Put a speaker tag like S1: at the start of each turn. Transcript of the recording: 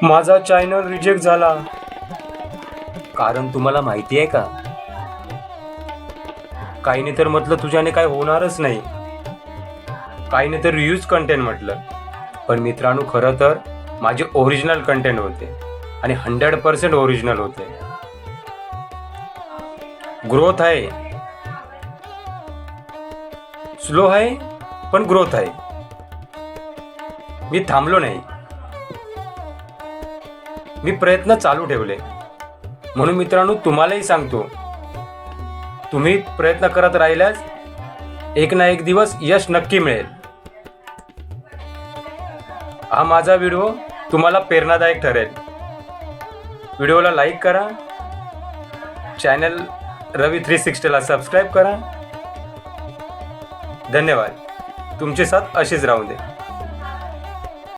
S1: माझा channel reject झाला.
S2: कारण तुम्हाला माहिती आहे का,
S1: काहीने तर म्हटलं तुझ्याने काय होणारच नाही, काहीने तर रियूज कंटेंट म्हटलं. पण मित्रांनो, खरं तर माझे ओरिजिनल कंटेंट होते आणि 100% ओरिजिनल होते. ग्रोथ आहे, स्लो आहे पण ग्रोथ आहे. मी थांबलो नाही, मी प्रयत्न चालू ठेवले. म्हणून मित्रांनो, तुम्हालाही सांगतो, तुम्ही प्रयत्न करत राहिल्यास एक ना एक दिवस यश नक्की मिळेल. हा माझा व्हिडिओ तुम्हाला प्रेरणादायक ठरेल. व्हिडिओला लाईक करा, चॅनल रवी 360ला सबस्क्राईब करा. धन्यवाद. तुमचे साथ अशीच राहू दे.